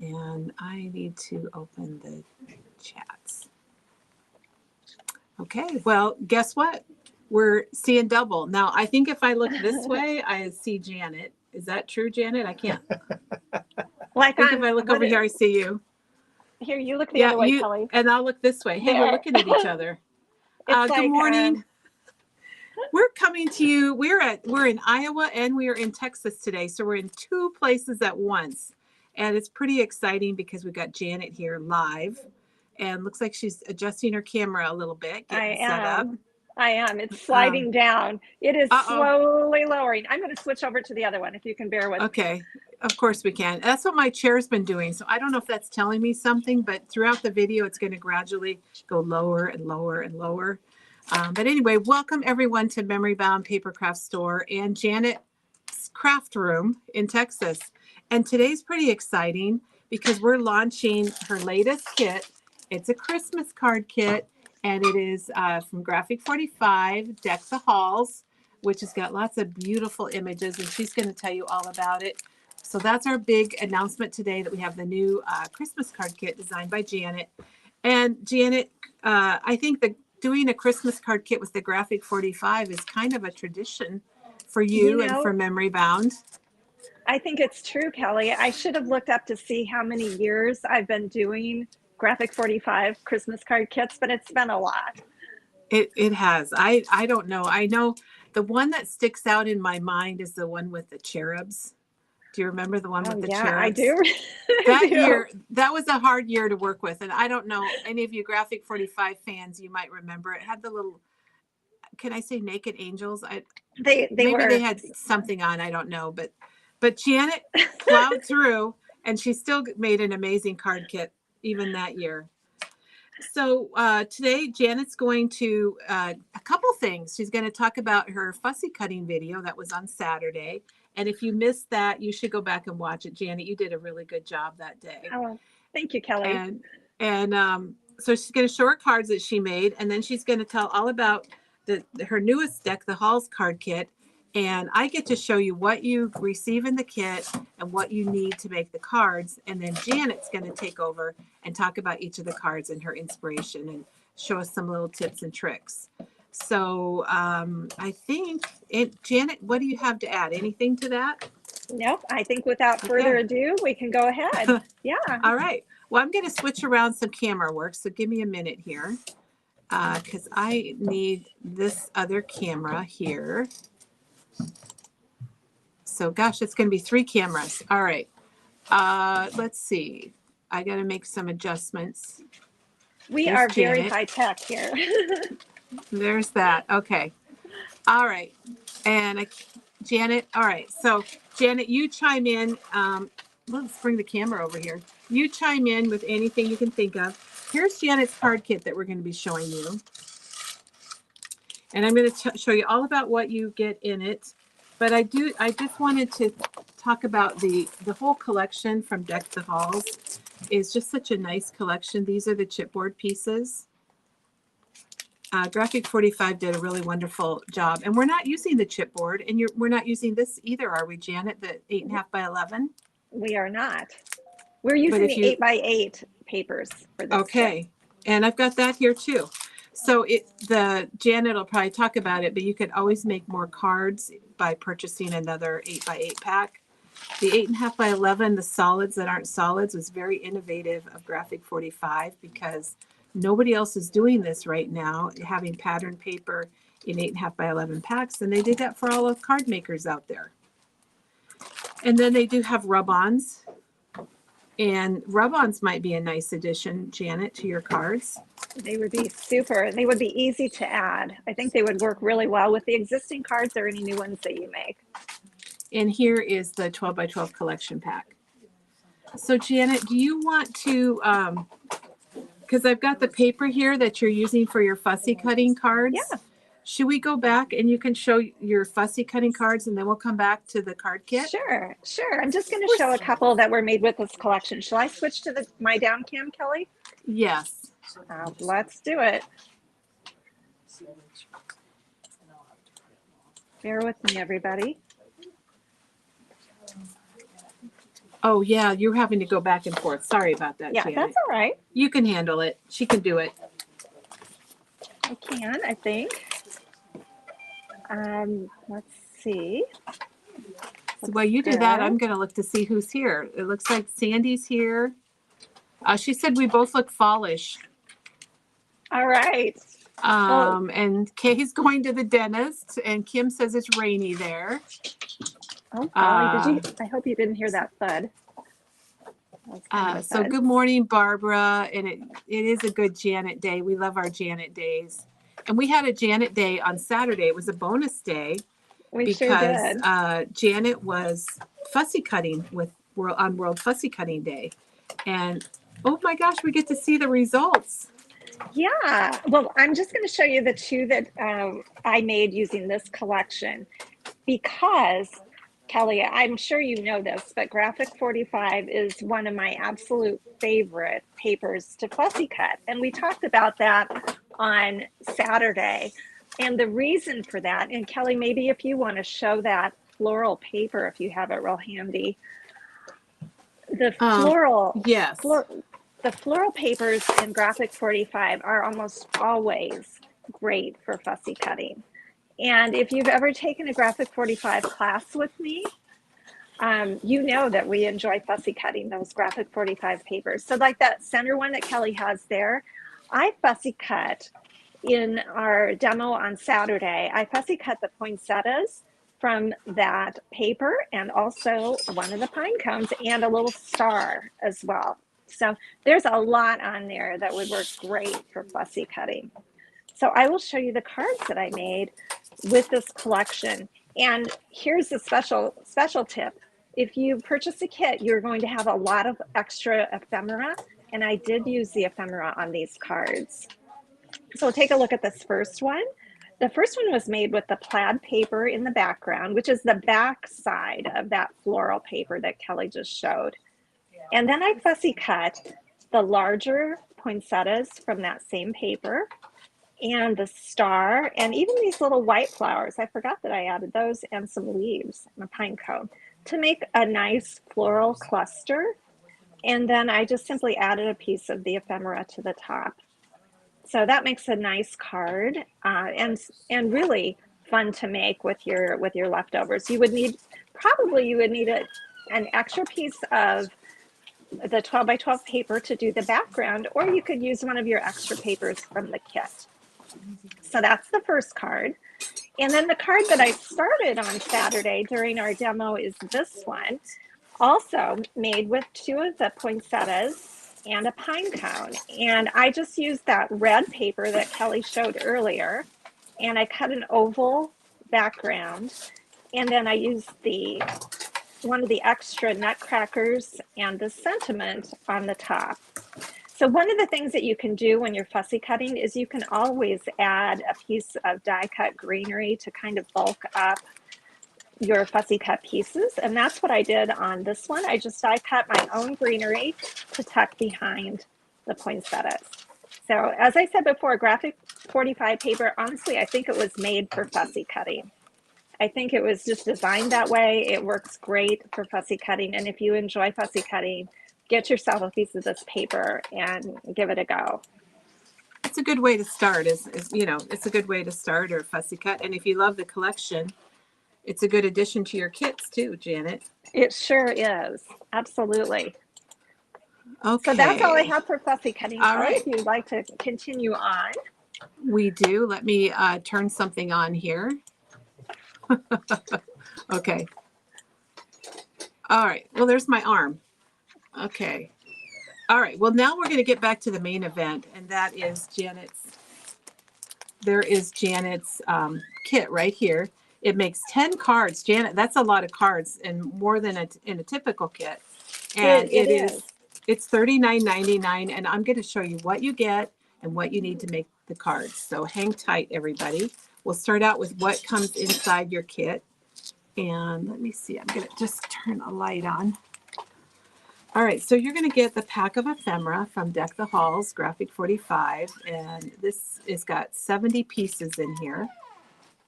And I need to open the chats. Okay, well, guess what? We're seeing double. Now, I think if I look this way, I see Janet. Is that true, Janet? I can't. Like I think if I look over here, I see you. Here, you look the other way, Kelly. And I'll look this way. Hey, we're looking at each other. Good morning. We're coming to you. We're in Iowa and we are in Texas today. So we're in two places at once. And it's pretty exciting because we've got Janet here live. And looks like she's adjusting her camera a little bit, getting set up. I am. It's sliding down. It is slowly lowering. I'm going to switch over to the other one if you can bear with me. Okay. Of course we can. That's what my chair's been doing. So I don't know if that's telling me something, but throughout the video, it's going to gradually go lower and lower and lower. But anyway, welcome everyone to Memory Bound Paper Craft Store and Janet's Craft Room in Texas. And today's pretty exciting because we're launching her latest kit. It's a Christmas card kit, and it is from Graphic 45, Deck the Halls, which has got lots of beautiful images, and she's going to tell you all about it. So that's our big announcement today, that we have the new Christmas card kit designed by Janet. And Janet, I think that doing a Christmas card kit with the Graphic 45 is kind of a tradition for you and for Memory Bound. I think it's true, Kelly. I should have looked up to see how many years I've been doing Graphic 45 Christmas card kits, but it's been a lot. It has. I don't know. I know the one that sticks out in my mind is the one with the cherubs. Do you remember the one with the cherubs? I do. Year, that was a hard year to work with. And I don't know, any of you Graphic 45 fans, you might remember it had the little, can I say naked angels? Maybe they had something on, I don't know. But Janet plowed through, and she still made an amazing card kit even that year. So today, Janet's going to a couple things. She's going to talk about her fussy cutting video that was on Saturday. And if you missed that, you should go back and watch it. Janet, you did a really good job that day. Oh, thank you, Kelly. And so she's going to show her cards that she made, and then she's going to tell all about her newest deck, the Halls card kit. And I get to show you what you receive in the kit and what you need to make the cards. And then Janet's going to take over and talk about each of the cards and her inspiration and show us some little tips and tricks. So I think, Janet, what do you have to add? Anything to that? Nope. I think without further ado, we can go ahead. Yeah. All right. Well, I'm going to switch around some camera work. So give me a minute here because I need this other camera here. So gosh, it's going to be 3 cameras. All right. Let's see. I got to make some adjustments. We are very high tech here. There's that. Okay. All right. And Janet. All right. So Janet, you chime in. Let's bring the camera over here. You chime in with anything you can think of. Here's Janet's card kit that we're going to be showing you. And I'm going to show you all about what you get in it. But I just wanted to talk about the whole collection from Deck the Halls. Is just such a nice collection. These are the chipboard pieces. Graphic 45 did a really wonderful job. And we're not using the chipboard, and we're not using this either, are we, Janet? The 8.5 by 11? We are not. We're using the 8 by 8 papers for this. Okay. Kit. And I've got that here too. So Janet will probably talk about it, but you could always make more cards by purchasing another 8 by 8 pack. The 8.5 by 11, the solids that aren't solids, was very innovative of Graphic 45 because nobody else is doing this right now, having pattern paper in 8.5 by 11 packs, and they did that for all of card makers out there. And then they do have rub-ons, and rub-ons might be a nice addition, Janet, to your cards. They would be super. They would be easy to add. I think they would work really well with the existing cards or any new ones that you make. And here is the 12 by 12 collection pack. So Janet, do you want to, because I've got the paper here that you're using for your fussy cutting cards. Yeah. Should we go back and you can show your fussy cutting cards and then we'll come back to the card kit? Sure. I'm just going to show a couple that were made with this collection. Shall I switch to my down cam, Kelly? Yes. Let's do it. Bear with me, everybody. Oh, yeah, you're having to go back and forth. Sorry about that, Yeah, Janet. that's all right. You can handle it. She can do it. I can, I think. Let's see. So while you do that, I'm going to look to see who's here. It looks like Sandy's here. She said we both look fallish. All right. Well, And Kay's going to the dentist, and Kim says it's rainy there. oh, golly, did you? I hope you didn't hear that thud. So good morning, Barbara. And it is a good Janet day. We love our Janet days. And we had a Janet day on Saturday. It was a bonus day We sure because did. Janet was fussy cutting on World Fussy Cutting Day. And oh my gosh, we get to see the results. Yeah. Well, I'm just going to show you the two that I made using this collection because, Kelly, I'm sure you know this, but Graphic 45 is one of my absolute favorite papers to fussy cut. And we talked about that on Saturday. And the reason for that, and Kelly, maybe if you want to show that floral paper, if you have it real handy. The floral, yes. The floral papers in Graphic 45 are almost always great for fussy cutting. And if you've ever taken a Graphic 45 class with me, you know that we enjoy fussy cutting those Graphic 45 papers. So like that center one that Kelly has there, I fussy cut in our demo on Saturday. I fussy cut the poinsettias from that paper and also one of the pine cones and a little star as well. So there's a lot on there that would work great for fussy cutting. So I will show you the cards that I made with this collection. And here's a special tip. If you purchase a kit, you're going to have a lot of extra ephemera. And I did use the ephemera on these cards. So we'll take a look at this first one. The first one was made with the plaid paper in the background, which is the back side of that floral paper that Kelly just showed. And then I fussy cut the larger poinsettias from that same paper and the star and even these little white flowers. I forgot that I added those and some leaves and a pine cone to make a nice floral cluster. And then I just simply added a piece of the ephemera to the top. So that makes a nice card and really fun to make with your leftovers. You would need an extra piece of the 12 by 12 paper to do the background, or you could use one of your extra papers from the kit. So that's the first card. And then the card that I started on Saturday during our demo is this one, also made with two of the poinsettias and a pine cone. And I just used that red paper that Kelly showed earlier, and I cut an oval background, and then I used one of the extra nutcrackers and the sentiment on the top. So one of the things that you can do when you're fussy cutting is you can always add a piece of die cut greenery to kind of bulk up your fussy cut pieces. And that's what I did on this one. I just die cut my own greenery to tuck behind the poinsettias. So as I said before, Graphic 45 paper, honestly, I think it was made for fussy cutting. I think it was just designed that way. It works great for fussy cutting. And if you enjoy fussy cutting, get yourself a piece of this paper and give it a go. It's a good way to start it's a good way to start or fussy cut. And if you love the collection, it's a good addition to your kits too, Janet. It sure is. Absolutely. Okay. So that's all I have for fussy cutting. All right. If you'd like to continue on. We do. Let me turn something on here. Okay. All right. Well, there's my arm. Okay. All right. Well, now we're going to get back to the main event, and that is Janet's. There is Janet's kit right here. It makes 10 cards. Janet, that's a lot of cards and more than in a typical kit. And it's $39.99. And I'm going to show you what you get and what you need to make the cards. So hang tight, everybody. We'll start out with what comes inside your kit. And let me see, I'm going to just turn a light on. All right, so you're going to get the pack of ephemera from Deck the Halls, Graphic 45. And this has got 70 pieces in here.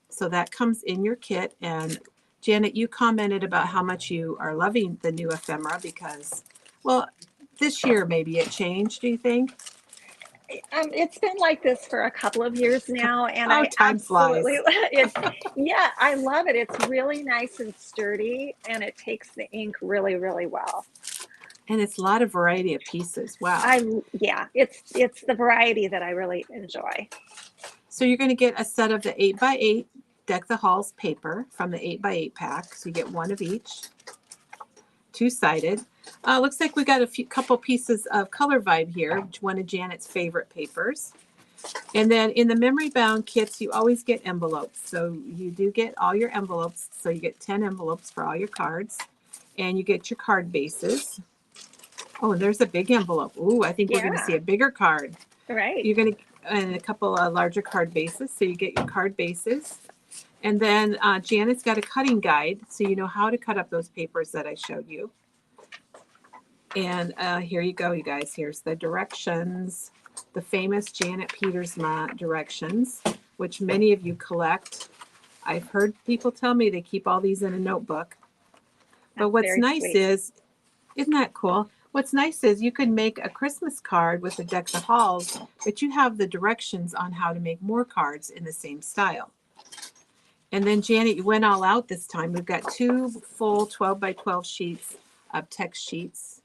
So that comes in your kit. And Janet, you commented about how much you are loving the new ephemera because, well, this year maybe it changed, do you think? It's been like this for a couple of years now, and Oh, I time flies. absolutely, it's, yeah, I love it. It's really nice and sturdy, and it takes the ink really, really well. And it's a lot of variety of pieces. Wow. Yeah, it's the variety that I really enjoy. So you're going to get a set of the 8x8 Deck the Halls paper from the 8x8 pack. So you get one of each, two-sided. Looks like we got a couple pieces of Color Vibe here, one of Janet's favorite papers. And then in the memory bound kits, you always get envelopes. So you do get all your envelopes. So you get 10 envelopes for all your cards. And you get your card bases. Oh, there's a big envelope. Ooh, I think we're going to see a bigger card. Right. You're going to, and a couple of larger card bases. So you get your card bases. And then Janet's got a cutting guide. So you know how to cut up those papers that I showed you. And here you go, you guys. Here's the directions, the famous Janet Pietersma directions, which many of you collect. I've heard people tell me they keep all these in a notebook. But what's nice is, isn't that cool? What's nice is you can make a Christmas card with the Deck the Halls, but you have the directions on how to make more cards in the same style. And then Janet, you went all out this time. We've got 2 full 12 by 12 sheets of text sheets.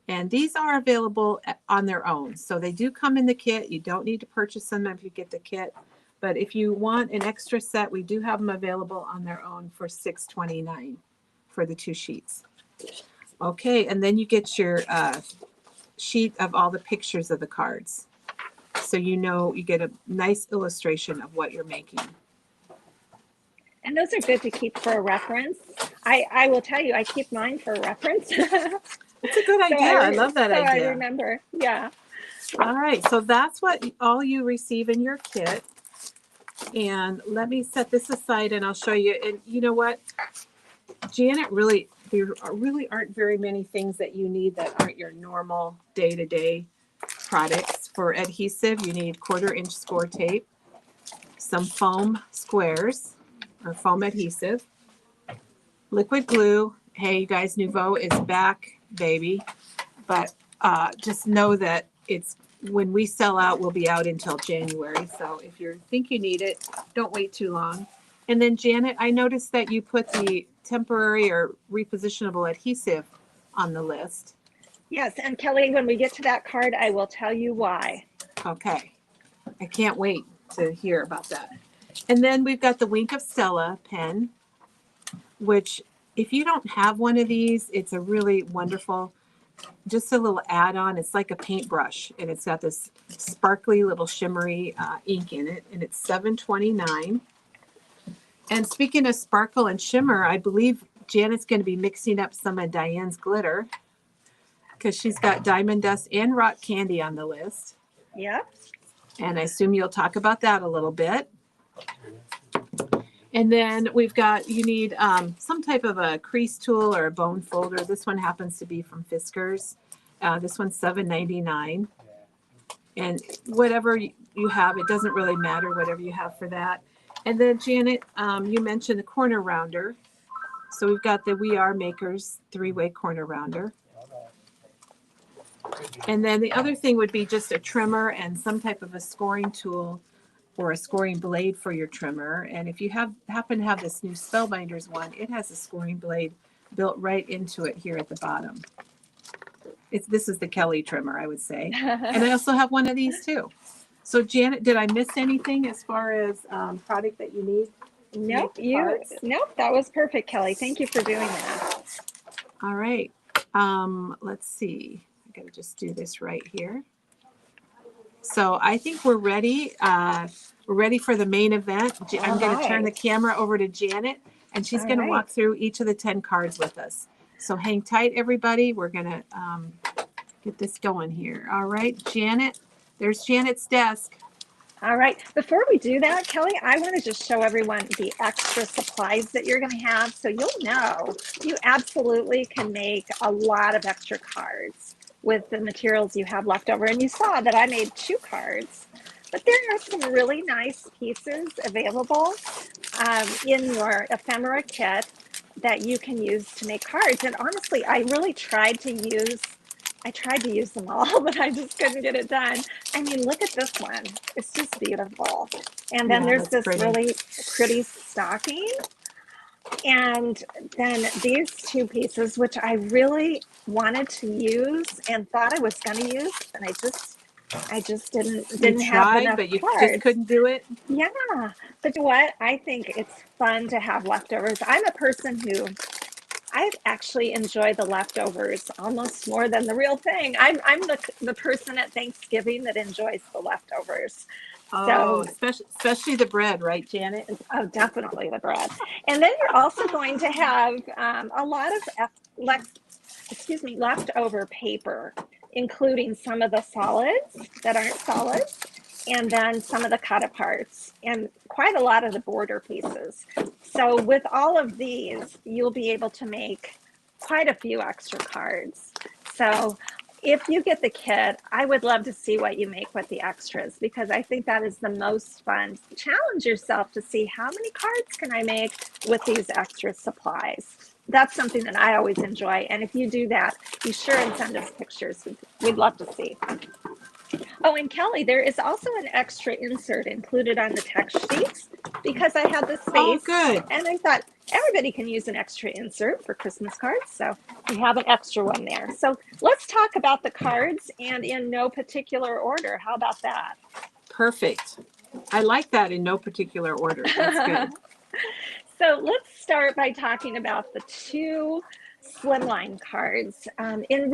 And these are available on their own. So they do come in the kit. You don't need to purchase them if you get the kit. But if you want an extra set, we do have them available on their own for $6.29 for the 2 sheets. Okay, and then you get your sheet of all the pictures of the cards. So you know you get a nice illustration of what you're making. And those are good to keep for a reference. I will tell you, I keep mine for a reference. It's a good idea. I love that idea. I remember. Yeah. All right. So that's what all you receive in your kit. And let me set this aside and I'll show you. And you know what? Janet, there really aren't very many things that you need that aren't your normal day-to-day products. For adhesive, you need 1/4 inch score tape, some foam squares or foam adhesive, liquid glue. Hey, you guys, Nuvo is back, baby. But just know that it's when we sell out, we'll be out until January. So if you think you need it, don't wait too long. And then Janet, I noticed that you put the temporary or repositionable adhesive on the list. Yes, and Kelly, when we get to that card, I will tell you why. Okay. I can't wait to hear about that. And then we've got the Wink of Stella pen, which if you don't have one of these, it's a really wonderful, just a little add-on. It's like a paintbrush, and it's got this sparkly little shimmery ink in it, and it's $7.29. And speaking of sparkle and shimmer, I believe Janet's going to be mixing up some of Diane's glitter because she's got Diamond Dust and Rock Candy on the list. Yep. And I assume you'll talk about that a little bit. And then we've got, you need some type of a crease tool or a bone folder. This one happens to be from Fiskars. This one's $7.99. And whatever you have, it doesn't really matter, whatever you have for that. And then Janet, you mentioned the corner rounder. So we've got the We Are Makers 3-way corner rounder. And then the other thing would be just a trimmer and some type of a scoring tool or a scoring blade for your trimmer. And if you happen to have this new Spellbinders one, it has a scoring blade built right into it here at the bottom. This is the Kelly trimmer, I would say. And I also have one of these too. So Janet, did I miss anything as far as product that you need? Nope, that was perfect, Kelly. Thank you for doing that. All right. Let's see. I gotta just do this right here. So I think we're ready. We're ready for the main event. I'm going to turn the camera over to Janet, and she's going to walk through each of the 10 cards with us. So hang tight, everybody. We're going to get this going here. All right, Janet. There's Janet's desk. All right. Before we do that, Kelly, I want to just show everyone the extra supplies that you're going to have. So you'll know you absolutely can make a lot of extra cards with the materials you have left over. And you saw that I made 2 cards, but there are some really nice pieces available in your ephemera kit that you can use to make cards. And honestly, I tried to use them all, but I just couldn't get it done. I mean, look at this one. It's just beautiful. And then Yeah, there's that's this pretty. really pretty stocking. And then these two pieces, which I really wanted to use and thought I was going to use, and I just didn't have tried, enough but you just cards. couldn't do it. Yeah, but you know what? I think it's fun to have leftovers. I'm a person who I actually enjoy the leftovers almost more than the real thing. I'm the person at Thanksgiving that enjoys the leftovers. Oh, So, especially the bread, right, Janet? oh, definitely the bread. And then you're also going to have a lot of leftover paper, including some of the solids that aren't solids, and then some of the cut aparts, and quite a lot of the border pieces. So with all of these, you'll be able to make quite a few extra cards. So if you get the kit, I would love to see what you make with the extras, because I think that is the most fun. Challenge yourself to see how many cards can I make with these extra supplies. That's something that I always enjoy. And if you do that, be sure and send us pictures. We'd love to see. Oh, and Kelly, there is also an extra insert included on the text sheets, because I had the space. Oh, good. And I thought everybody can use an extra insert for Christmas cards. So we have an extra one there. So let's talk about the cards, and in no particular order. How about that? Perfect. I like that, in no particular order. That's good. So let's start by talking about the two slimline cards. In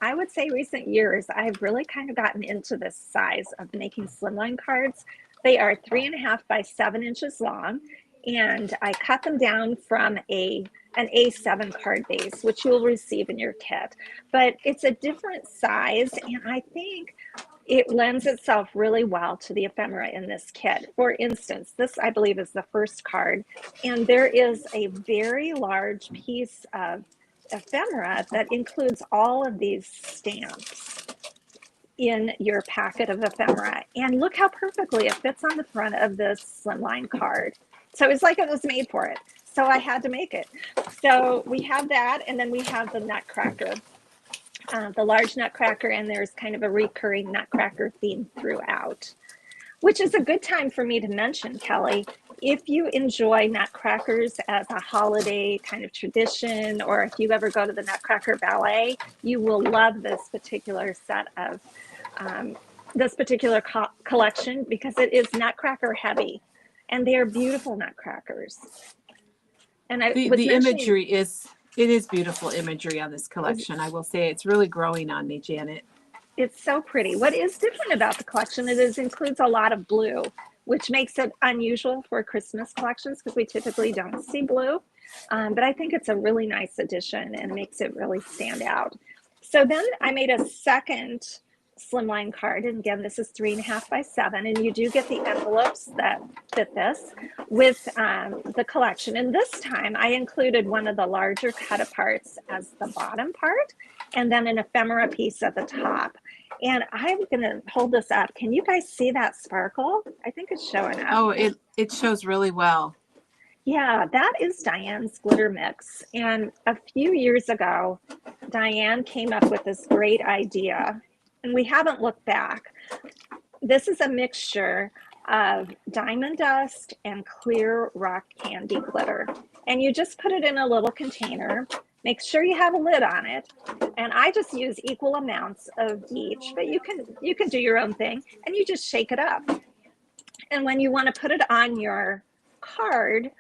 I would say recent years, I've really kind of gotten into this size of making slimline cards. They are 3.5 by 7 inches long, and I cut them down from an A7 card base, which you will receive in your kit. But it's a different size, and I think it lends itself really well to the ephemera in this kit. For instance, this, I believe, is the first card, and there is a very large piece of ephemera that includes all of these stamps in your packet of ephemera. And look how perfectly it fits on the front of this slimline card. So it's like it was made for it. So I had to make it. So we have that, and then we have the Nutcracker. The large Nutcracker, and there's kind of a recurring Nutcracker theme throughout, which is a good time for me to mention, Kelly, if you enjoy Nutcrackers as a holiday kind of tradition, or if you ever go to the Nutcracker Ballet, you will love this particular set of, collection, because it is Nutcracker heavy, and they are beautiful Nutcrackers. And I was The mentioning, imagery it is beautiful imagery on this collection. I will say it's really growing on me, Janet. it's so pretty. What is different about the collection, it includes a lot of blue, which makes it unusual for Christmas collections, because we typically don't see blue. But I think it's a really nice addition and makes it really stand out. So then I made a second slimline card, and again, this is 3.5 by 7, and you do get the envelopes that fit this with the collection. And this time I included one of the larger cut aparts as the bottom part, and then an ephemera piece at the top. And I'm gonna hold this up. Can you guys see that sparkle? I think it's showing up. Oh, it shows really well. Yeah, that is Diane's glitter mix. And a few years ago, Diane came up with this great idea, and we haven't looked back. This is a mixture of diamond dust and clear rock candy glitter. And you just put it in a little container. Make sure you have a lid on it. And I just use equal amounts of each, but you can do your own thing, and you just shake it up. And when you want to put it on your card,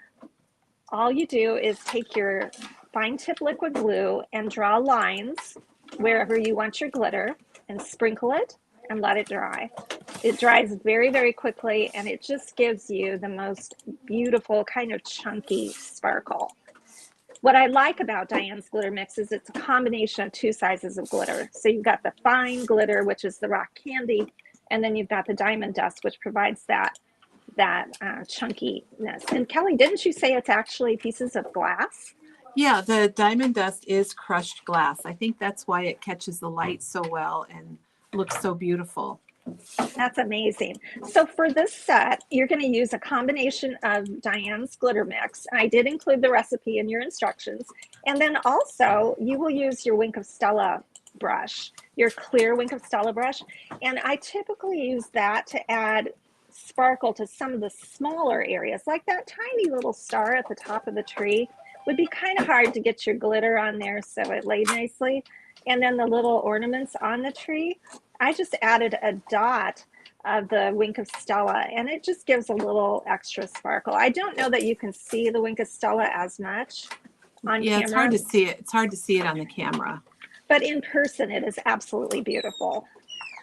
all you do is take your fine tip liquid glue and draw lines wherever you want your glitter, and sprinkle it and let it dry. It dries very, very quickly, and it just gives you the most beautiful kind of chunky sparkle. What I like about Diane's glitter mix is it's a combination of two sizes of glitter. So you've got the fine glitter, which is the rock candy, and then you've got the diamond dust, which provides that chunkiness. And Kelly, didn't you say it's actually pieces of glass? Yeah, the diamond dust is crushed glass. I think that's why it catches the light so well and looks so beautiful. That's amazing. So for this set, you're going to use a combination of Diane's glitter mix. I did include the recipe in your instructions. And then also you will use your Wink of Stella brush, your clear Wink of Stella brush. And I typically use that to add sparkle to some of the smaller areas, like that tiny little star at the top of the tree. Would be kind of hard to get your glitter on there so it laid nicely. And then the little ornaments on the tree, I just added a dot of the Wink of Stella, and it just gives a little extra sparkle. I don't know that you can see the Wink of Stella as much on Yeah, camera. it's hard to see it. It's hard to see it on the camera. But in person, it is absolutely beautiful.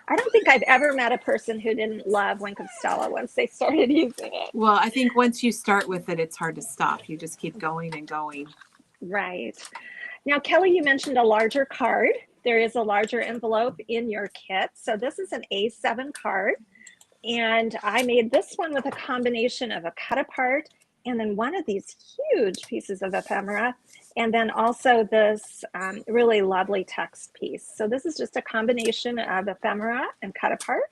I don't think I've ever met a person who didn't love Wink of Stella once they started using it. Well, I think once you start with it, it's hard to stop. You just keep going and going. Right. Now, Kelly, you mentioned a larger card. There is a larger envelope in your kit. So this is an A7 card. And I made this one with a combination of a cut apart and then one of these huge pieces of ephemera. And then also this really lovely text piece. So this is just a combination of ephemera and cut apart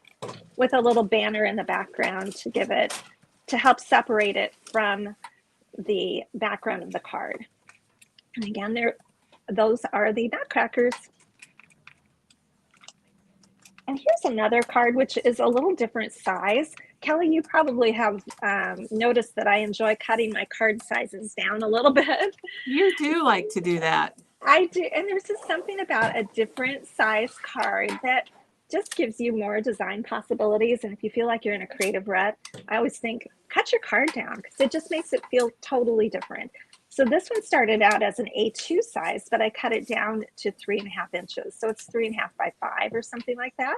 with a little banner in the background to give it, to help separate it from the background of the card. And again, those are the nutcrackers. And here's another card, which is a little different size. Kelly, you probably have noticed that I enjoy cutting my card sizes down a little bit. You do like to do that. I do. And there's just something about a different size card that just gives you more design possibilities. And if you feel like you're in a creative rut, I always think, cut your card down because it just makes it feel totally different. So this one started out as an A2 size, but I cut it down to 3.5 inches. So it's 3.5 by 5 or something like that.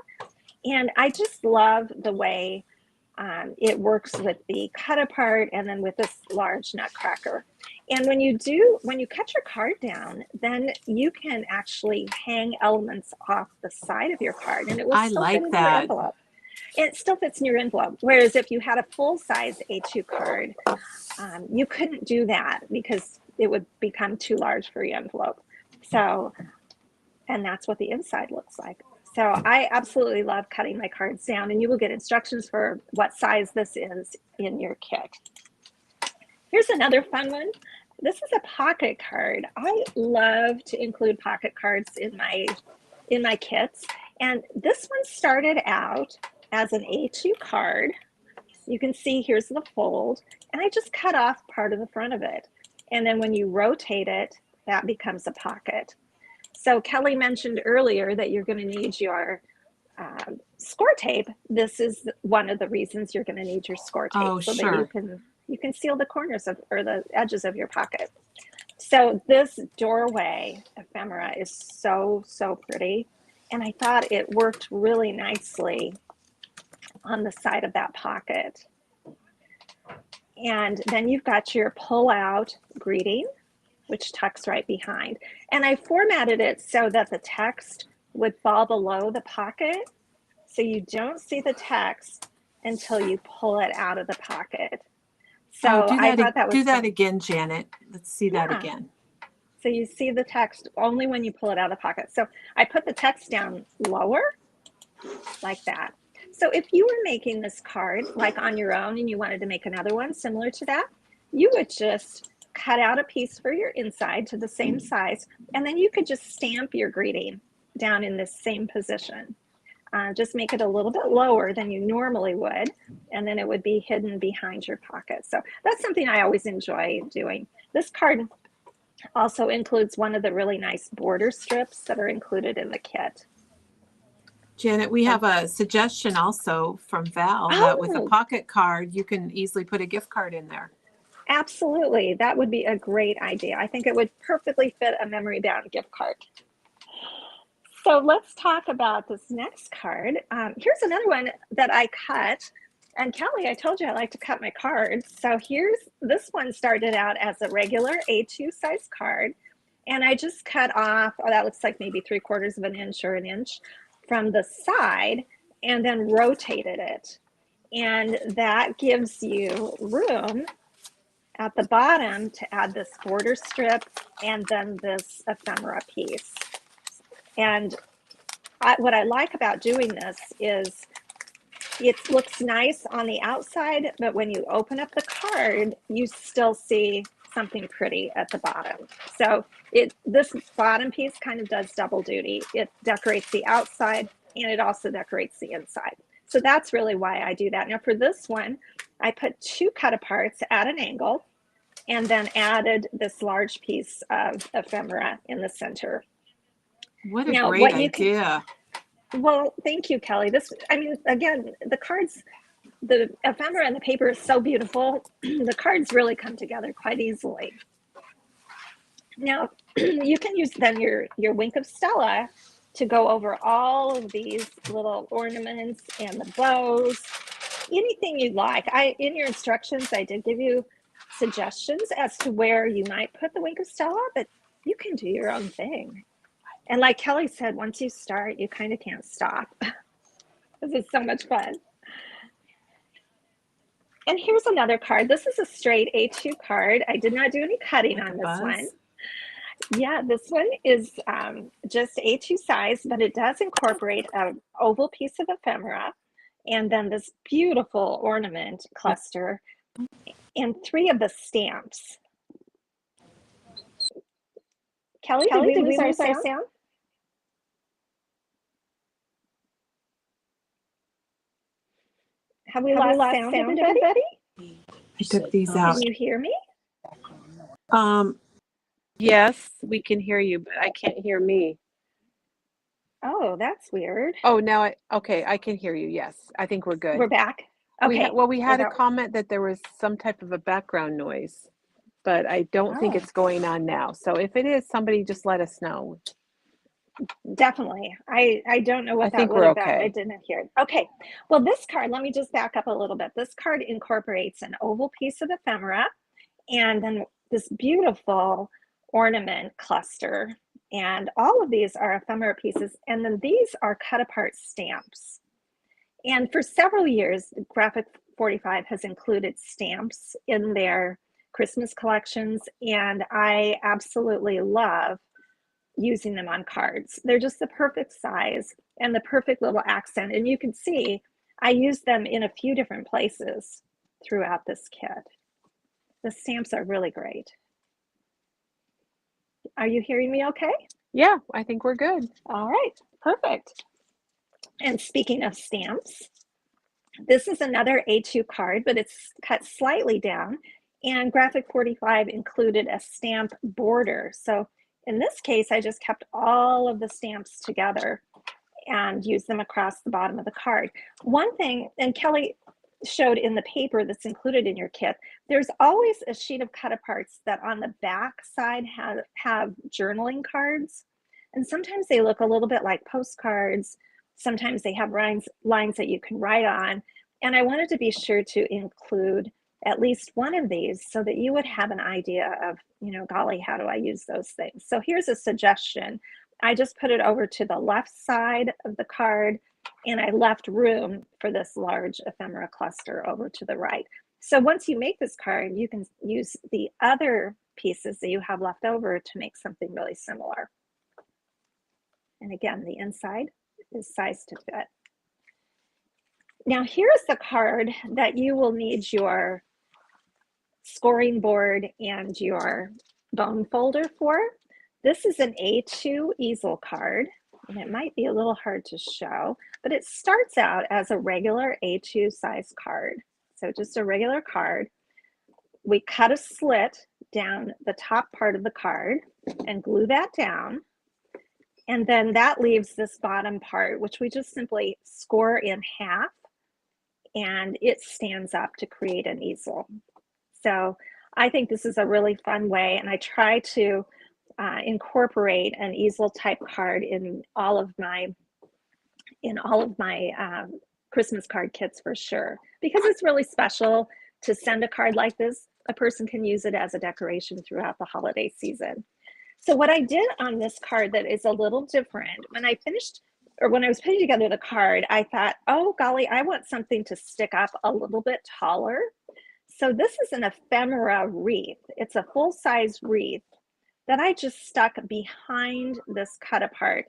And I just love the way it works with the cut apart and then with this large nutcracker. And when you cut your card down, then you can actually hang elements off the side of your card and it will still fit in your envelope. It still fits in your envelope. Whereas if you had a full size A2 card, you couldn't do that because it would become too large for your envelope. So, and that's what the inside looks like. So I absolutely love cutting my cards down, and you will get instructions for what size this is in your kit. Here's another fun one. This is a pocket card. I love to include pocket cards in my kits. And this one started out as an A2 card. You can see here's the fold, and I just cut off part of the front of it. And then when you rotate it, that becomes a pocket. So Kelly mentioned earlier that you're going to need your score tape. This is one of the reasons you're going to need your score tape, so sure. that you can seal the corners of, or the edges of your pocket. So this doorway ephemera is so pretty, and I thought it worked really nicely on the side of that pocket. And then you've got your pull out greeting, which tucks right behind. And I formatted it so that the text would fall below the pocket. So you don't see the text until you pull it out of the pocket. So I thought that was do that again, Janet. Let's see that again. So you see the text only when you pull it out of the pocket. So I put the text down lower like that. So if you were making this card like on your own and you wanted to make another one similar to that, you would just cut out a piece for your inside to the same size, and then you could just stamp your greeting down in this same position. Just make it a little bit lower than you normally would, and then it would be hidden behind your pocket. So that's something I always enjoy doing. This card also includes one of the really nice border strips that are included in the kit. Janet, we have a suggestion also from Val that with a pocket card, you can easily put a gift card in there. Absolutely. That would be a great idea. I think it would perfectly fit a memory bound gift card. So let's talk about this next card. Here's another one that I cut. And Kelly, I told you I like to cut my cards. So this one started out as a regular A2 size card. And I just cut off, that looks like maybe 3/4 of an inch or an inch from the side and then rotated it. And that gives you room at the bottom to add this border strip and then this ephemera piece. And what I like about doing this is It looks nice on the outside, but when you open up the card, you still see something pretty at the bottom. So this bottom piece kind of does double duty. It decorates the outside and it also decorates the inside. So that's really why I do that. Now for this one, I put 2 cut aparts at an angle and then added this large piece of ephemera in the center. What a Now, great what you can, idea. well, thank you, Kelly. This, I mean, again, the cards, the ephemera and the paper is so beautiful. The cards really come together quite easily. Now, you can use then your Wink of Stella to go over all of these little ornaments and the bows, anything you'd like. In your instructions, I did give you suggestions as to where you might put the Wink of Stella, but you can do your own thing. And like Kelly said, once you start, you kind of can't stop. This is so much fun. And here's another card. This is a straight A2 card. I did not do any cutting on this one. Yeah, this one is just A2 size, but it does incorporate an oval piece of ephemera and then this beautiful ornament cluster and 3 of the stamps. Kelly, did we lose our sound? Have we lost sound, everybody? I took these out. Can you hear me? Yes, we can hear you, but I can't hear me. Oh, that's weird. Oh, now okay, I can hear you. Yes, I think we're good. We're back. Okay. We had a comment that there was some type of a background noise, but I don't think it's going on now. So if it is, somebody just let us know. Definitely. I don't know what that would have been. I didn't hear it. Okay. Well, this card, let me just back up a little bit. This card incorporates an oval piece of ephemera and then this beautiful ornament cluster. And all of these are ephemera pieces. And then these are cut apart stamps. And for several years, Graphic 45 has included stamps in their Christmas collections. And I absolutely love using them on cards. They're just the perfect size and the perfect little accent. And you can see I use them in a few different places throughout this kit. The stamps are really great. Are you hearing me okay? Yeah, I think we're good. All right, perfect. And speaking of stamps, this is another A2 card, but it's cut slightly down. And Graphic 45 included a stamp border. So in this case, I just kept all of the stamps together and used them across the bottom of the card. One thing, and Kelly showed in the paper that's included in your kit, there's always a sheet of cut aparts that on the back side have journaling cards. And sometimes they look a little bit like postcards. Sometimes they have lines that you can write on. And I wanted to be sure to include at least one of these so that you would have an idea of, you know, golly, how do I use those things? So here's a suggestion. I just put it over to the left side of the card and I left room for this large ephemera cluster over to the right. So once you make this card, you can use the other pieces that you have left over to make something really similar. And again, the inside is sized to fit. Now here's the card that you will need your scoring board and your bone folder for. This is an A2 easel card, and it might be a little hard to show, but it starts out as a regular A2 size card. So just a regular card. We cut a slit down the top part of the card and glue that down. And then that leaves this bottom part, which we just simply score in half, and it stands up to create an easel. So I think this is a really fun way, and I try to incorporate an easel type card in all of my Christmas card kits for sure, because it's really special to send a card like this. A person can use it as a decoration throughout the holiday season. So what I did on this card that is a little different, when I was putting together the card, I thought, oh golly, I want something to stick up a little bit taller. So this is an ephemera wreath. It's a full-size wreath that I just stuck behind this cut apart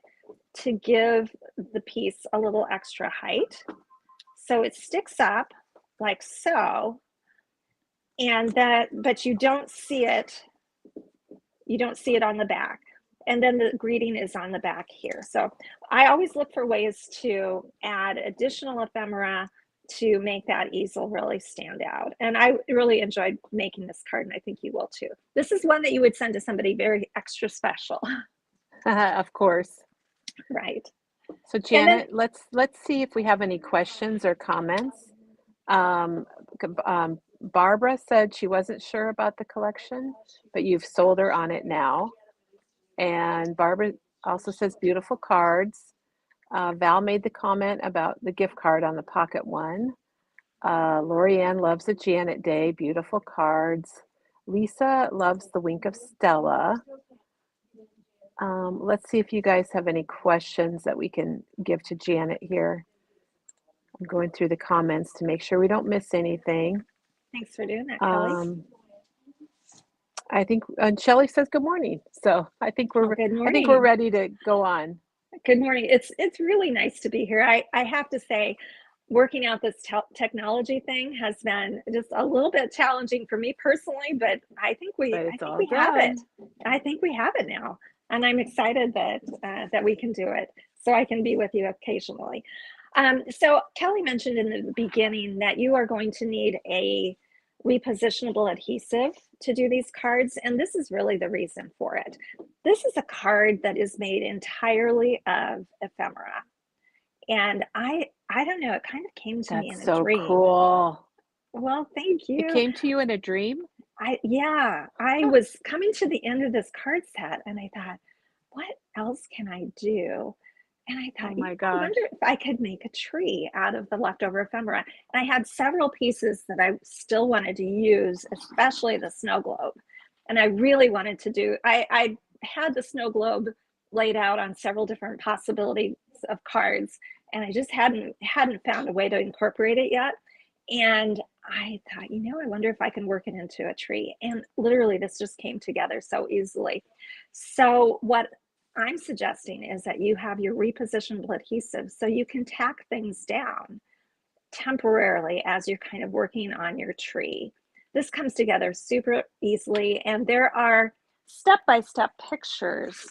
to give the piece a little extra height. So it sticks up like so, and that, but you don't see it. You don't see it on the back. And then the greeting is on the back here. So I always look for ways to add additional ephemera to make that easel really stand out. And I really enjoyed making this card, and I think you will too. This is one that you would send to somebody very extra special. Of course. Right. So And then, Janet, let's see if we have any questions or comments. Barbara said she wasn't sure about the collection, but you've sold her on it now. And Barbara also says beautiful cards. Val made the comment about the gift card on the pocket one. Lorianne loves a Janet Day, beautiful cards. Lisa loves the Wink of Stella. Let's see if you guys have any questions that we can give to Janet here. I'm going through the comments to make sure we don't miss anything. thanks for doing that, Kelly. I think, and Shelley says good morning. So I think Oh, we're good I think we're morning. ready to go on. Good morning. It's really nice to be here. I have to say, working out this technology thing has been just a little bit challenging for me personally, but I think we But it's all have it. good. I think we have it now, and I'm excited that that we can do it, so I can be with you occasionally. So Kelly mentioned in the beginning that you are going to need a repositionable adhesive to do these cards, and this is really the reason for it. This is a card that is made entirely of ephemera. And I don't know, it kind of came to me in That's a so dream. cool. Well, thank It you. came to you in a dream? Yeah, I was coming to the end of this card set and I thought, what else can I do? And I Oh thought, my I gosh. wonder if I could make a tree out of the leftover ephemera. And I had several pieces that I still wanted to use, especially the snow globe. And I really wanted to do, I had the snow globe laid out on several different possibilities of cards, and I just hadn't found a way to incorporate it yet. And I thought, I wonder if I can work it into a tree. And literally, this just came together so easily. So, what I'm suggesting is that you have your repositionable adhesive so you can tack things down temporarily as you're kind of working on your tree. This comes together super easily, and there are step-by-step pictures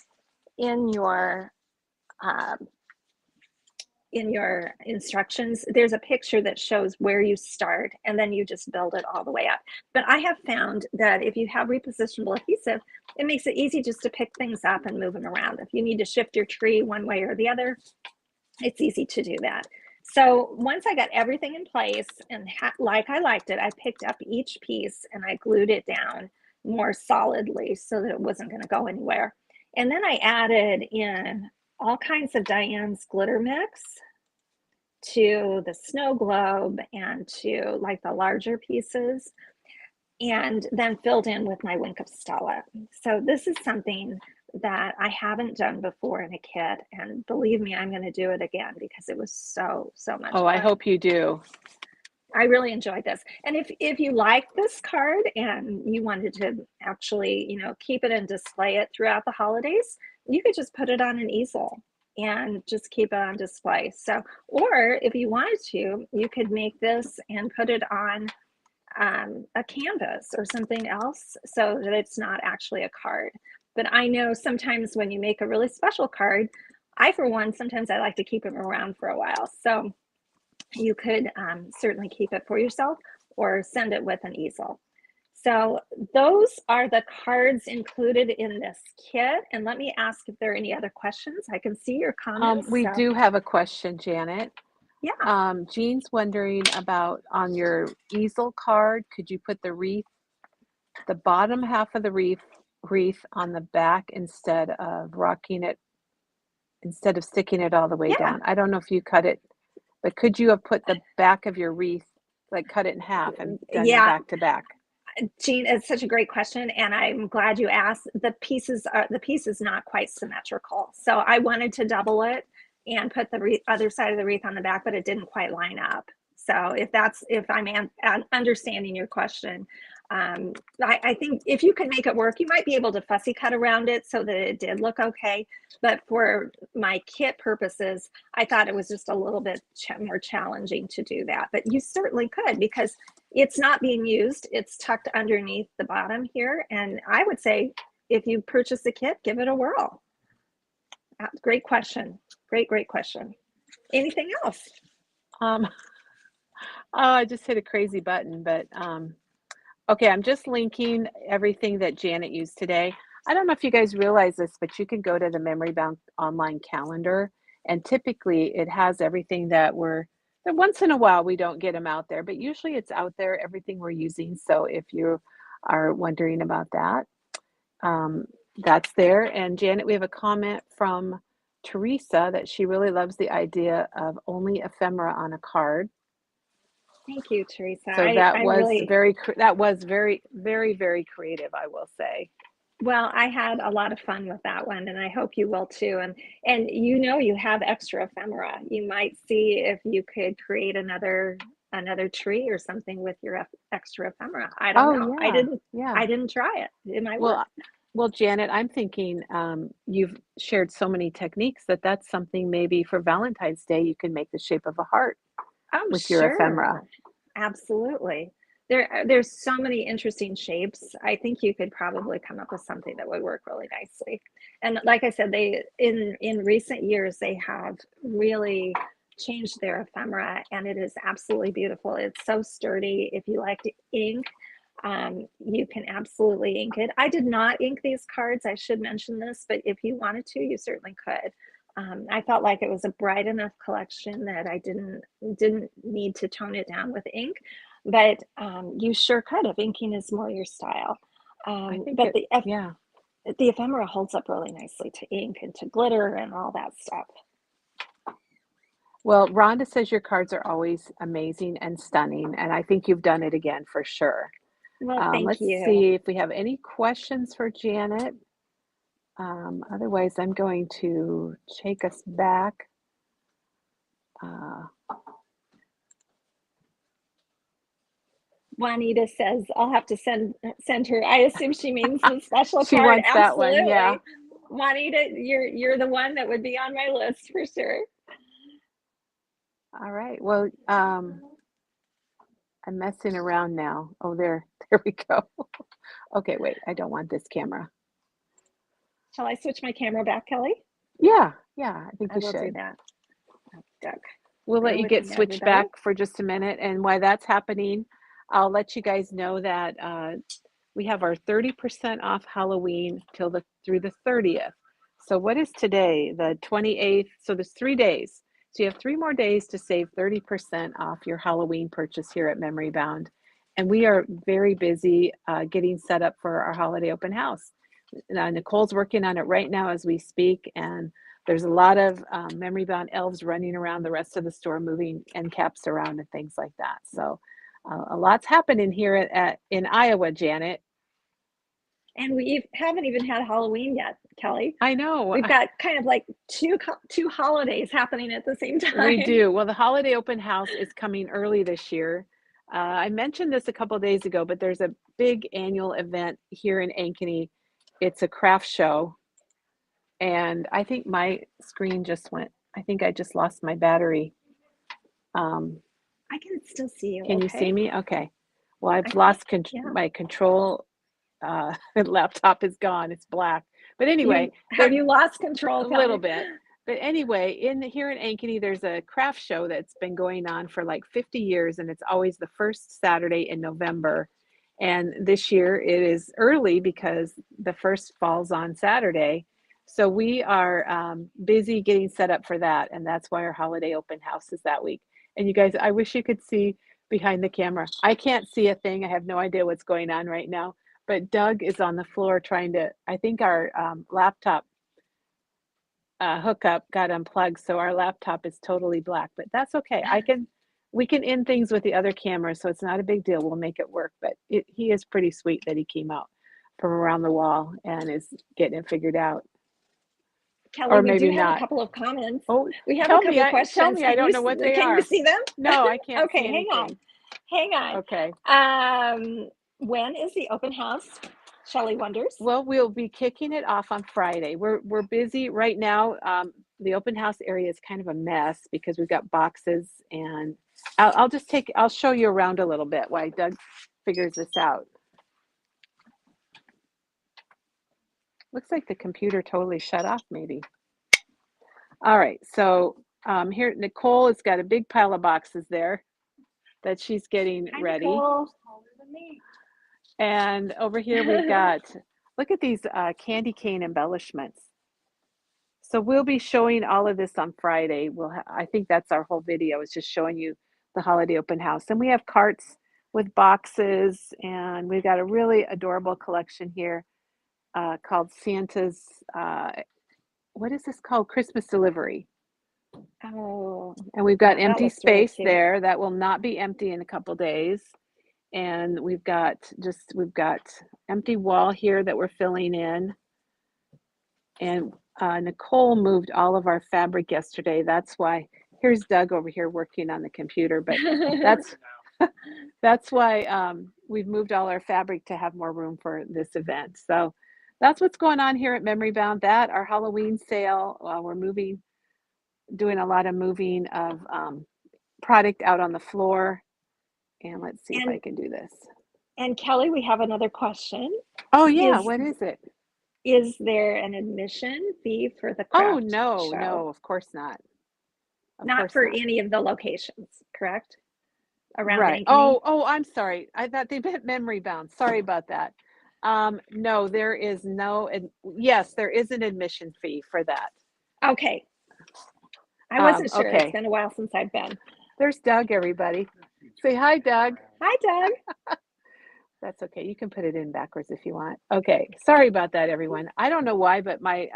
in your instructions. There's a picture that shows where you start, and then you just build it all the way up. But I have found that if you have repositionable adhesive, it makes it easy just to pick things up and move them around. If you need to shift your tree one way or the other, it's easy to do that. So once I got everything in place and like I liked it, I picked up each piece and I glued it down more solidly so that it wasn't going to go anywhere. And then I added in all kinds of Diane's glitter mix to the snow globe and to like the larger pieces, and then filled in with my Wink of Stella. So this is something that I haven't done before in a kit, and believe me, I'm going to do it again because it was so much fun. I hope you do. I really enjoyed this. And if you like this card and you wanted to actually, keep it and display it throughout the holidays, you could just put it on an easel and just keep it on display. So, or if you wanted to, you could make this and put it on a canvas or something else so that it's not actually a card. But I know sometimes when you make a really special card, for one, sometimes I like to keep them around for a while. So you could certainly keep it for yourself or send it with an easel. So those are the cards included in this kit. And let me ask if there are any other questions. I can see your comments. We do have a question, Janet. Yeah. Jean's wondering about on your easel card, could you put the bottom half of the wreath on the back instead of sticking it all the way down? I don't know if you cut it, but could you have put the back of your wreath, like cut it in half and done it back to back? Jean, it's such a great question, and I'm glad you asked. The piece is not quite symmetrical, so I wanted to double it and put the other side of the wreath on the back, but it didn't quite line up. So if I'm understanding your question, I think if you can make it work, you might be able to fussy cut around it so that it did look okay. But for my kit purposes, I thought it was just a little bit more challenging to do that. But you certainly could, because it's not being used. It's tucked underneath the bottom here. And I would say if you purchase the kit, give it a whirl. Great question. Great question. Anything else? Oh, I just hit a crazy button, but okay, I'm just linking everything that Janet used today. I don't know if you guys realize this, but you can go to the Memory Bound online calendar, and typically it has everything that once in a while we don't get them out there, but usually it's out there, everything we're using. So if you are wondering about that, that's there. And Janet, we have a comment from Teresa that she really loves the idea of only ephemera on a card. Thank you, Teresa. So that was really, very creative, I will say. well, I had a lot of fun with that one, and I hope you will too. And you have extra ephemera. You might see if you could create another tree or something with your extra ephemera. I don't know. Yeah. I didn't try it. It might work. Well, Janet, I'm thinking you've shared so many techniques that's something maybe for Valentine's Day you can make the shape of a heart with your ephemera. Absolutely. There's so many interesting shapes. I think you could probably come up with something that would work really nicely. And like I said, in recent years they have really changed their ephemera, and it is absolutely beautiful. It's so sturdy. If you like to ink, you can absolutely ink it. I did not ink these cards. I should mention this, but if you wanted to, you certainly could. I felt like it was a bright enough collection that I didn't need to tone it down with ink, but you sure could if inking is more your style. But the ephemera holds up really nicely to ink and to glitter and all that stuff. Well, Rhonda says your cards are always amazing and stunning, and I think you've done it again for sure. Well, thank let's you. see if we have any questions for Janet. Otherwise, I'm going to take us back. Juanita says I'll have to send her. I assume she means the special she card. Wants Absolutely. That one, yeah. Juanita, you're the one that would be on my list for sure. All right. Well, I'm messing around now. Oh, there we go. Okay, wait. I don't want this camera. Shall I switch my camera back, Kelly? Yeah, I think you should. I will do that. Doug. We'll let you get switched back for just a minute. And while that's happening, I'll let you guys know that we have our 30% off Halloween through the 30th. So what is today? The 28th. So there's 3 days. So you have 3 more days to save 30% off your Halloween purchase here at Memory Bound. And we are very busy getting set up for our holiday open house. Nicole's working on it right now as we speak, and there's a lot of Memory Bound elves running around the rest of the store, moving end caps around and things like that. So a lot's happening here in Iowa, Janet. And we haven't even had Halloween yet, Kelly. I know. We've got kind of like two holidays happening at the same time. We do. Well, the holiday open house is coming early this year. I mentioned this a couple of days ago, but there's a big annual event here in Ankeny. It's a craft show. And I think my screen just went. I think I just lost my battery. I can still see you. Can you see me? Okay. Well, I've lost my control. Laptop is gone. It's black. But anyway. Have you lost control? A little bit. But anyway, here in Ankeny, there's a craft show that's been going on for like 50 years, and it's always the first Saturday in November. And this year it is early because the first falls on Saturday. So we are busy getting set up for that, and that's why our holiday open house is that week. And you guys, I wish you could see behind the camera. I can't see a thing. I have no idea what's going on right now. But Doug is on the floor trying to, I think our laptop hookup got unplugged, so our laptop is totally black, but that's okay. We can end things with the other camera, so it's not a big deal. We'll make it work. But he is pretty sweet that he came out from around the wall and is getting it figured out. Kelly, or maybe maybe have not. a couple of comments. Oh, we have a couple of questions. Tell me, I don't know what they are. Can you see them? No, I can't. Okay, see hang on. Okay. When is the open house? Shelley wonders. Well, we'll be kicking it off on Friday. We're busy right now. The open house area is kind of a mess because we've got boxes, and I'll show you around a little bit while Doug figures this out. Looks like the computer totally shut off, maybe. All right, so here Nicole has got a big pile of boxes there that she's getting Hi, ready. Nicole. And over here we've got, look at these candy cane embellishments. So we'll be showing all of this on Friday. I think that's our whole video, is just showing you the holiday open house. And we have carts with boxes, and we've got a really adorable collection here called Santa's, what is this called? Christmas Delivery. Oh, And we've got that empty looks really space cute. there that will not be empty in a couple days. And we've got empty wall here that we're filling in. And Nicole moved all of our fabric yesterday. That's why, here's Doug over here working on the computer, but that's why we've moved all our fabric to have more room for this event. So that's what's going on here at Memory Bound. That, our Halloween sale, we're doing a lot of moving of product out on the floor. And let's see if I can do this. And Kelly, we have another question. Oh yeah, what is it? Is there an admission fee for the craft Oh no, show? no, of course not. Not for any of the locations, correct? Around Right. Ankeny? Oh, I'm sorry. I thought they meant Memory Bound. Sorry about that. No, there is no, yes, there is an admission fee for that. Okay. I wasn't sure. Okay. It's been a while since I've been. There's Doug, everybody. Say hi, Doug. Hi, Doug. That's okay. You can put it in backwards if you want. Okay. Sorry about that, everyone. I don't know why, but my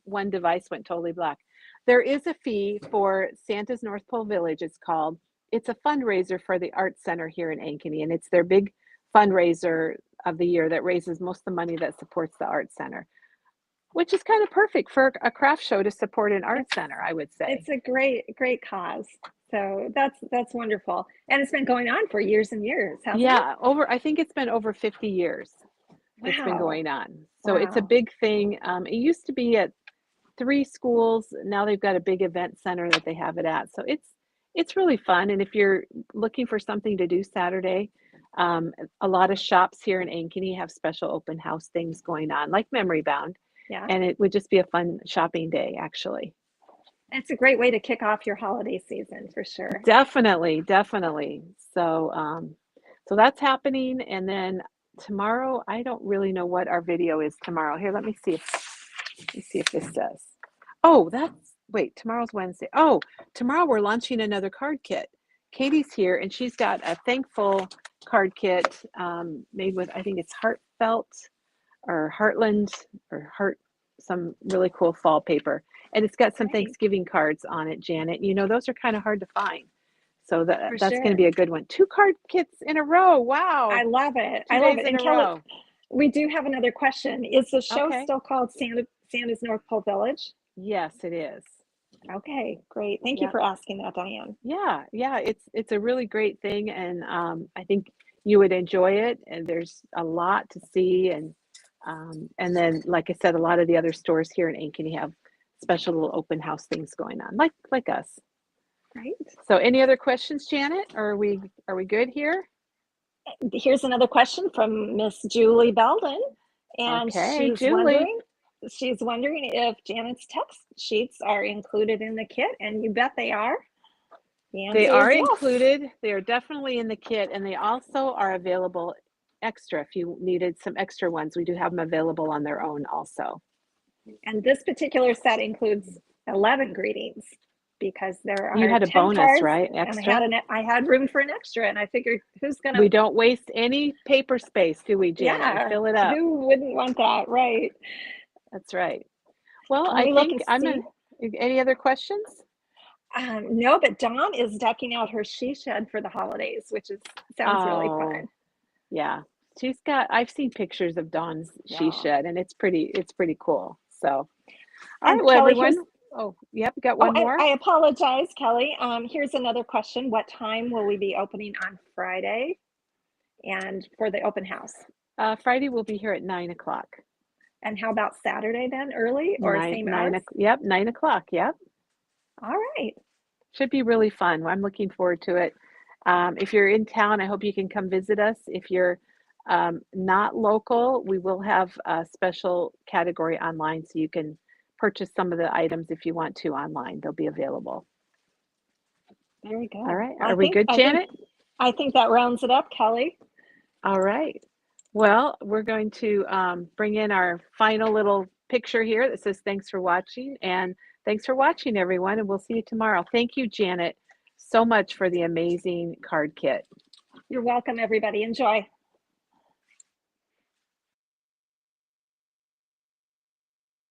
one device went totally black. There is a fee for Santa's North Pole Village, it's called. It's a fundraiser for the Arts Center here in Ankeny, and it's their big fundraiser of the year that raises most of the money that supports the Arts Center, which is kind of perfect for a craft show to support an arts center, I would say. It's a great cause. So that's wonderful. And it's been going on for years and years, hasn't it? Yeah, I think it's been over 50 years. Wow. It's been going on. So it's a big thing. It used to be at 3 schools. Now they've got a big event center that they have it at. So it's really fun. And if you're looking for something to do Saturday, a lot of shops here in Ankeny have special open house things going on, like Memory Bound. Yeah. And it would just be a fun shopping day, actually. It's a great way to kick off your holiday season, for sure. Definitely. So so that's happening. And then tomorrow, I don't really know what our video is tomorrow. Here, let me see if this does. Oh, wait, tomorrow's Wednesday. Oh, tomorrow we're launching another card kit. Katie's here, and she's got a Thankful card kit made with, I think it's Heartfelt or Heartland or some really cool fall paper. And it's got some Thanksgiving cards on it, Janet. You know, those are kind of hard to find. So that's going to be a good one. 2 card kits in a row. Wow. I love it. 2 days in And a Kelly, row. we do have another question. Is the show still called Santa's North Pole Village? Yes, it is. Okay, great. Thank you for asking that, Diane. Yeah, it's a really great thing, and I think you would enjoy it. And there's a lot to see, and then, like I said, a lot of the other stores here in Ankeny have special little open house things going on, like us. Right. So, any other questions, Janet? Or are we good here? Here's another question from Miss Julie Belden, and she's wondering if Janet's text sheets are included in the kit, and you bet they are. They are included. They are definitely in the kit, and they also are available extra if you needed some extra ones. We do have them available on their own also. And this particular set includes 11 greetings, because there are you had a 10 bonus cards, right? Extra. And I had room for an extra, and I figured, we don't waste any paper space, do we, Janet? Yeah, we fill it up. Who wouldn't want that? Right. That's right. Well, I think any other questions? No, but Dawn is decking out her she shed for the holidays, which sounds really fun. Yeah, I've seen pictures of Dawn's she shed, and it's pretty cool. So, all right, well, everyone. Oh, yep, got one more. I apologize, Kelly. Here's another question. What time will we be opening on Friday? and for the open house. Friday we'll be here at 9 o'clock. And how about Saturday then, early or same hours? Yep, 9 o'clock. Yep. All right. Should be really fun. I'm looking forward to it. If you're in town, I hope you can come visit us. If you're not local, we will have a special category online so you can purchase some of the items if you want to online. They'll be available. Very good. All right. Are we good, Janet? I think that rounds it up, Kelly. All right. Well, we're going to bring in our final little picture here that says thanks for watching. And thanks for watching, everyone. And we'll see you tomorrow. Thank you, Janet, so much for the amazing card kit. You're welcome, everybody. Enjoy.